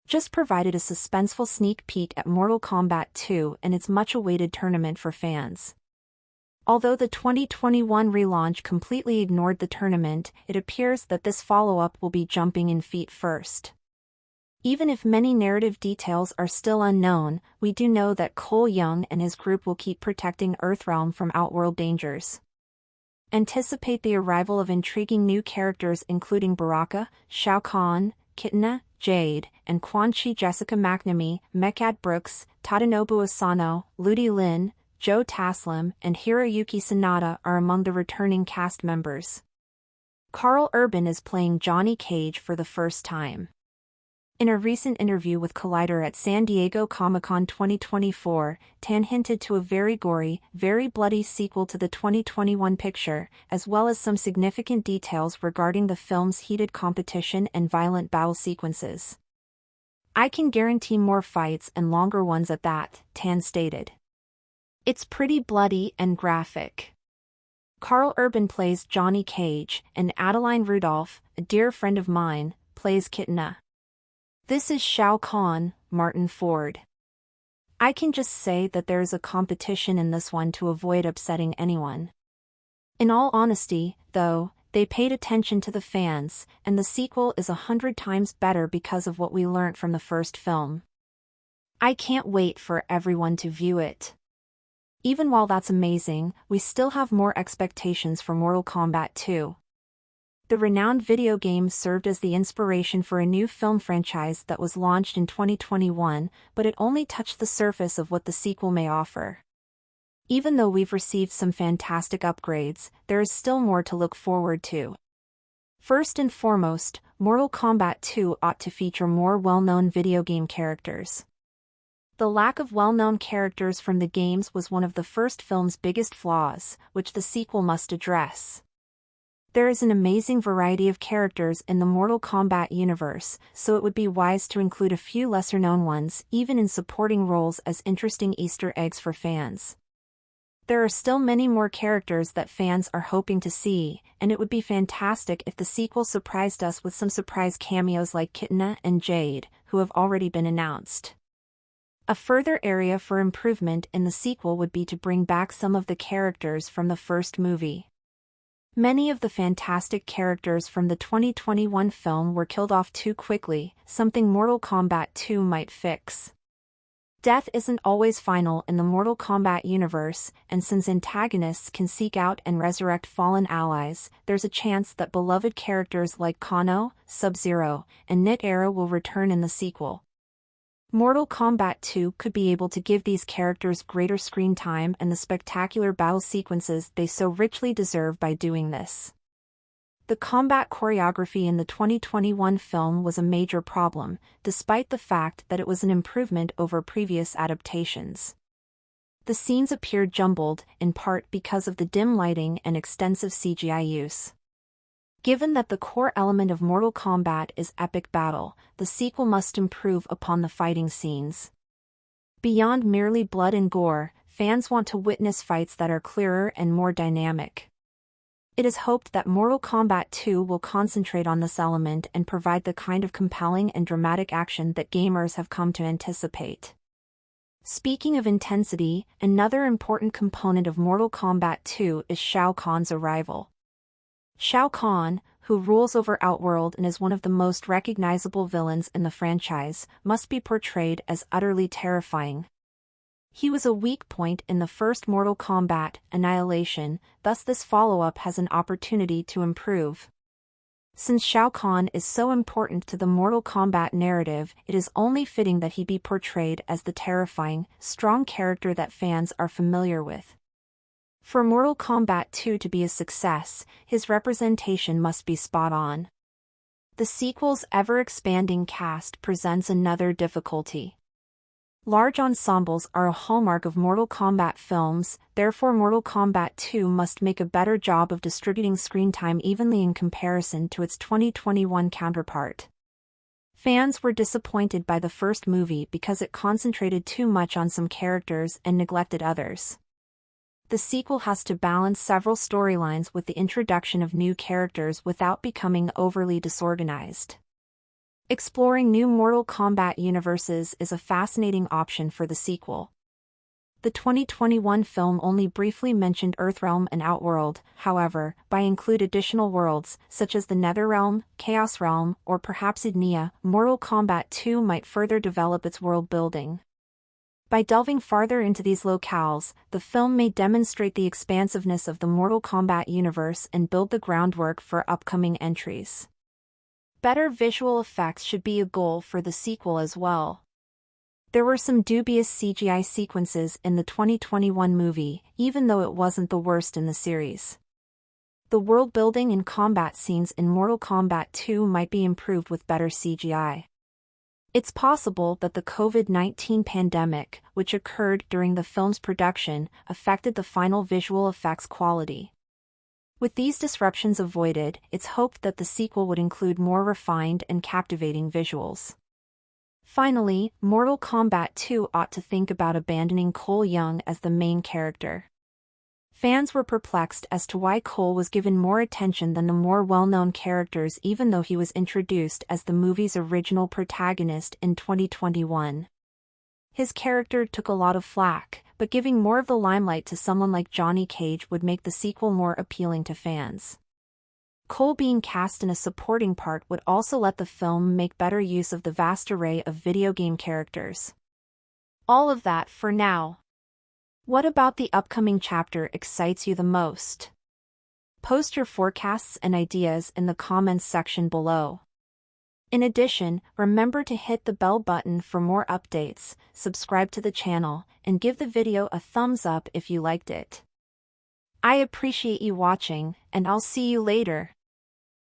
just provided a suspenseful sneak peek at Mortal Kombat 2 and its much-awaited tournament for fans. Although the 2021 relaunch completely ignored the tournament, it appears that this follow-up will be jumping in feet first. Even if many narrative details are still unknown, we do know that Cole Young and his group will keep protecting Earthrealm from outworld dangers. Anticipate the arrival of intriguing new characters including Baraka, Shao Kahn, Kitana, Jade, and Quan Chi. Jessica McNamee, Mechad Brooks, Tadanobu Asano, Ludi Lin, Joe Taslim, and Hiroyuki Sanada are among the returning cast members. Karl Urban is playing Johnny Cage for the first time. In a recent interview with Collider at San Diego Comic-Con 2024, Tan hinted to a very gory, very bloody sequel to the 2021 picture, as well as some significant details regarding the film's heated competition and violent battle sequences. "I can guarantee more fights and longer ones at that," Tan stated. "It's pretty bloody and graphic." Karl Urban plays Johnny Cage, and Adeline Rudolph, a dear friend of mine, plays Kitana. "This is Shao Kahn," Martyn Ford. "I can just say that there is a competition in this one to avoid upsetting anyone." In all honesty, though, they paid attention to the fans, and the sequel is 100 times better because of what we learnt from the first film. "I can't wait for everyone to view it." Even while that's amazing, we still have more expectations for Mortal Kombat 2. The renowned video game served as the inspiration for a new film franchise that was launched in 2021, but it only touched the surface of what the sequel may offer. Even though we've received some fantastic upgrades, there is still more to look forward to. First and foremost, Mortal Kombat 2 ought to feature more well-known video game characters. The lack of well-known characters from the games was one of the first film's biggest flaws, which the sequel must address. There is an amazing variety of characters in the Mortal Kombat universe, so it would be wise to include a few lesser-known ones, even in supporting roles, as interesting Easter eggs for fans. There are still many more characters that fans are hoping to see, and it would be fantastic if the sequel surprised us with some surprise cameos like Kitana and Jade, who have already been announced. A further area for improvement in the sequel would be to bring back some of the characters from the first movie. Many of the fantastic characters from the 2021 film were killed off too quickly, something Mortal Kombat 2 might fix. Death isn't always final in the Mortal Kombat universe, and since antagonists can seek out and resurrect fallen allies, there's a chance that beloved characters like Kano, Sub-Zero, and Nit-Era will return in the sequel. Mortal Kombat 2 could be able to give these characters greater screen time and the spectacular battle sequences they so richly deserve by doing this. The combat choreography in the 2021 film was a major problem, despite the fact that it was an improvement over previous adaptations. The scenes appeared jumbled, in part because of the dim lighting and extensive CGI use. Given that the core element of Mortal Kombat is epic battle, the sequel must improve upon the fighting scenes. Beyond merely blood and gore, fans want to witness fights that are clearer and more dynamic. It is hoped that Mortal Kombat 2 will concentrate on this element and provide the kind of compelling and dramatic action that gamers have come to anticipate. Speaking of intensity, another important component of Mortal Kombat 2 is Shao Kahn's arrival. Shao Kahn, who rules over Outworld and is one of the most recognizable villains in the franchise, must be portrayed as utterly terrifying. He was a weak point in the first Mortal Kombat, Annihilation, thus this follow-up has an opportunity to improve. Since Shao Kahn is so important to the Mortal Kombat narrative, it is only fitting that he be portrayed as the terrifying, strong character that fans are familiar with. For Mortal Kombat 2 to be a success, his representation must be spot on. The sequel's ever-expanding cast presents another difficulty. Large ensembles are a hallmark of Mortal Kombat films, therefore Mortal Kombat 2 must make a better job of distributing screen time evenly in comparison to its 2021 counterpart. Fans were disappointed by the first movie because it concentrated too much on some characters and neglected others. The sequel has to balance several storylines with the introduction of new characters without becoming overly disorganized. Exploring new Mortal Kombat universes is a fascinating option for the sequel. The 2021 film only briefly mentioned Earthrealm and Outworld, however, by include additional worlds, such as the Netherrealm, Chaos Realm, or perhaps Idnia, Mortal Kombat 2 might further develop its world building. By delving farther into these locales, the film may demonstrate the expansiveness of the Mortal Kombat universe and build the groundwork for upcoming entries. Better visual effects should be a goal for the sequel as well. There were some dubious CGI sequences in the 2021 movie, even though it wasn't the worst in the series. The world building and combat scenes in Mortal Kombat 2 might be improved with better CGI. It's possible that the COVID-19 pandemic, which occurred during the film's production, affected the final visual effects quality. With these disruptions avoided, it's hoped that the sequel would include more refined and captivating visuals. Finally, Mortal Kombat 2 ought to think about abandoning Cole Young as the main character. Fans were perplexed as to why Cole was given more attention than the more well-known characters even though he was introduced as the movie's original protagonist in 2021. His character took a lot of flack, but giving more of the limelight to someone like Johnny Cage would make the sequel more appealing to fans. Cole being cast in a supporting part would also let the film make better use of the vast array of video game characters. All of that for now. What about the upcoming chapter excites you the most? Post your forecasts and ideas in the comments section below. In addition, remember to hit the bell button for more updates, subscribe to the channel, and give the video a thumbs up if you liked it. I appreciate you watching, and I'll see you later.